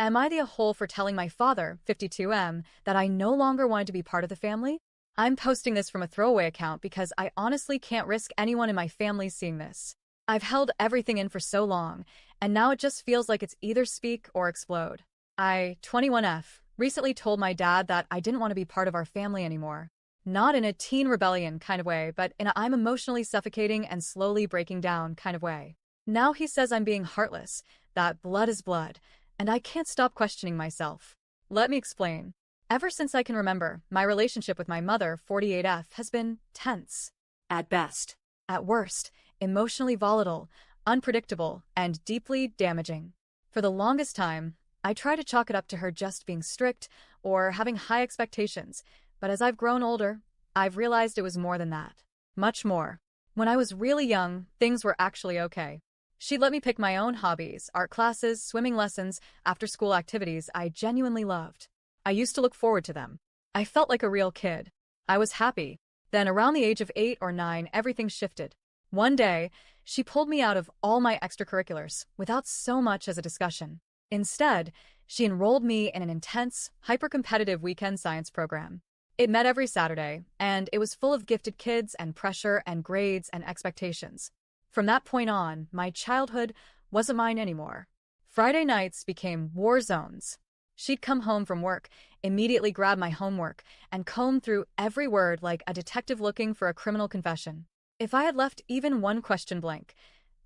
Am I the a-hole for telling my father, 52M, that I no longer wanted to be part of the family? I'm posting this from a throwaway account because I honestly can't risk anyone in my family seeing this. I've held everything in for so long, and now it just feels like it's either speak or explode. I, 21F, recently told my dad that I didn't want to be part of our family anymore. Not in a teen rebellion kind of way, but in a I'm emotionally suffocating and slowly breaking down kind of way. Now he says I'm being heartless, that blood is blood, and I can't stop questioning myself. Let me explain. Ever since I can remember, my relationship with my mother, 48F, has been tense. At best. At worst, emotionally volatile, unpredictable, and deeply damaging. For the longest time, I tried to chalk it up to her just being strict or having high expectations, but as I've grown older, I've realized it was more than that. Much more. When I was really young, things were actually okay. She'd let me pick my own hobbies, art classes, swimming lessons, after-school activities I genuinely loved. I used to look forward to them. I felt like a real kid. I was happy. Then, around the age of 8 or 9, everything shifted. One day, she pulled me out of all my extracurriculars without so much as a discussion. Instead, she enrolled me in an intense, hyper-competitive weekend science program. It met every Saturday, and it was full of gifted kids and pressure and grades and expectations. From that point on, my childhood wasn't mine anymore. Friday nights became war zones. She'd come home from work, immediately grab my homework, and comb through every word like a detective looking for a criminal confession. If I had left even one question blank,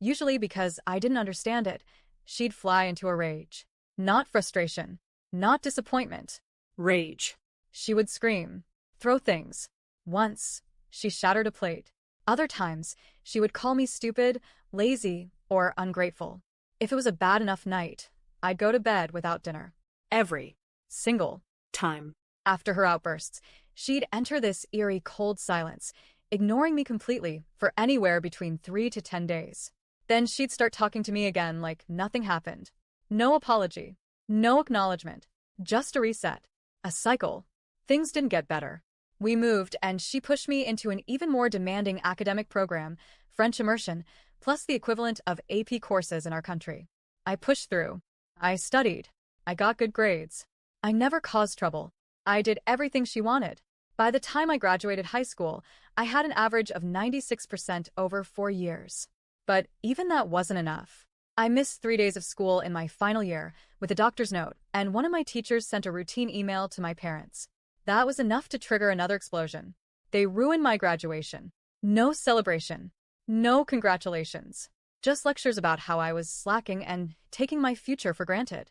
usually because I didn't understand it, she'd fly into a rage. Not frustration, not disappointment. Rage. She would scream, throw things. Once, she shattered a plate. Other times, she would call me stupid, lazy, or ungrateful. If it was a bad enough night, I'd go to bed without dinner. Every single time. After her outbursts, she'd enter this eerie cold silence, ignoring me completely for anywhere between 3 to 10 days. Then she'd start talking to me again like nothing happened. No apology, no acknowledgement, just a reset. A cycle. Things didn't get better. We moved, and she pushed me into an even more demanding academic program, French immersion, plus the equivalent of AP courses in our country. I pushed through. I studied. I got good grades. I never caused trouble. I did everything she wanted. By the time I graduated high school, I had an average of 96% over 4 years. But even that wasn't enough. I missed 3 days of school in my final year with a doctor's note, and one of my teachers sent a routine email to my parents. That was enough to trigger another explosion. They ruined my graduation. No celebration. No congratulations. Just lectures about how I was slacking and taking my future for granted.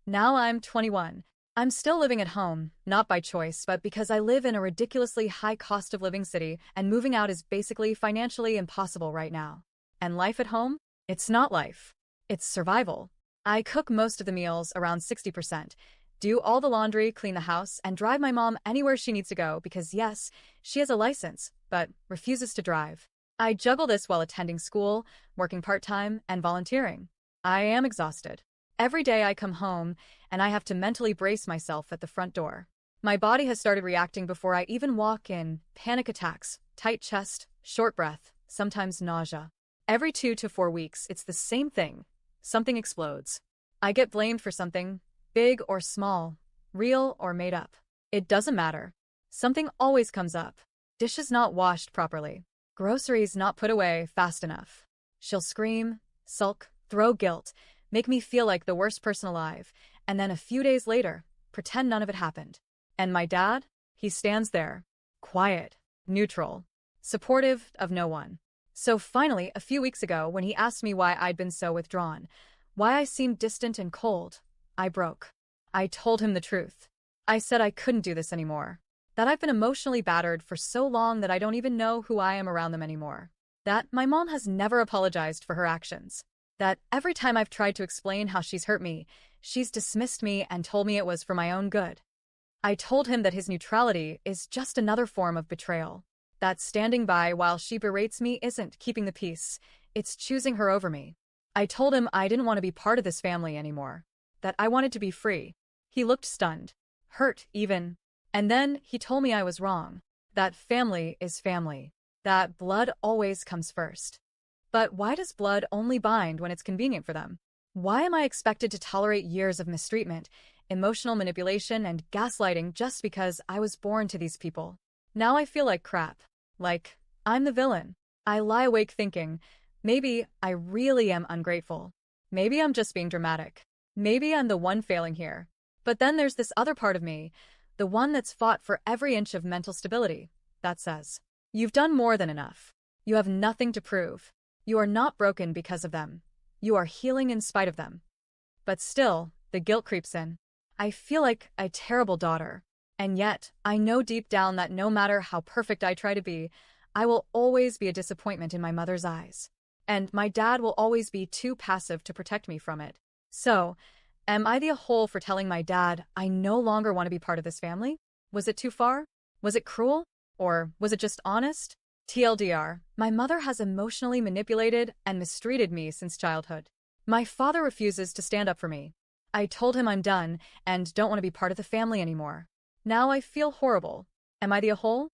Now I'm 21. I'm still living at home, not by choice, but because I live in a ridiculously high cost of living city and moving out is basically financially impossible right now. And life at home? It's not life. It's survival. I cook most of the meals, around 60%, do all the laundry, clean the house, and drive my mom anywhere she needs to go because yes, she has a license, but refuses to drive. I juggle this while attending school, working part-time, and volunteering. I am exhausted. Every day I come home, and I have to mentally brace myself at the front door. My body has started reacting before I even walk in. Panic attacks, tight chest, short breath, sometimes nausea. Every 2 to 4 weeks, it's the same thing. Something explodes. I get blamed for something, big or small, real or made up. It doesn't matter. Something always comes up. Dishes not washed properly. Groceries not put away fast enough. She'll scream, sulk, throw guilt, make me feel like the worst person alive, and then a few days later, pretend none of it happened. And my dad? He stands there, quiet, neutral, supportive of no one. So finally, a few weeks ago, when he asked me why I'd been so withdrawn, why I seemed distant and cold, I broke. I told him the truth. I said I couldn't do this anymore. That I've been emotionally battered for so long that I don't even know who I am around them anymore. That my mom has never apologized for her actions. That every time I've tried to explain how she's hurt me, she's dismissed me and told me it was for my own good. I told him that his neutrality is just another form of betrayal. That standing by while she berates me isn't keeping the peace, it's choosing her over me. I told him I didn't want to be part of this family anymore. That I wanted to be free. He looked stunned, hurt even. And then he told me I was wrong. That family is family. That blood always comes first. But why does blood only bind when it's convenient for them? Why am I expected to tolerate years of mistreatment, emotional manipulation, and gaslighting just because I was born to these people? Now I feel like crap. Like, I'm the villain. I lie awake thinking, maybe I really am ungrateful. Maybe I'm just being dramatic. Maybe I'm the one failing here. But then there's this other part of me, the one that's fought for every inch of mental stability, that says, you've done more than enough. You have nothing to prove. You are not broken because of them. You are healing in spite of them. But still, the guilt creeps in. I feel like a terrible daughter. And yet, I know deep down that no matter how perfect I try to be, I will always be a disappointment in my mother's eyes. And my dad will always be too passive to protect me from it. So, am I the whole for telling my dad I no longer want to be part of this family? Was it too far? Was it cruel? Or was it just honest? TLDR, my mother has emotionally manipulated and mistreated me since childhood. My father refuses to stand up for me. I told him I'm done and don't want to be part of the family anymore. Now I feel horrible. Am I the whole?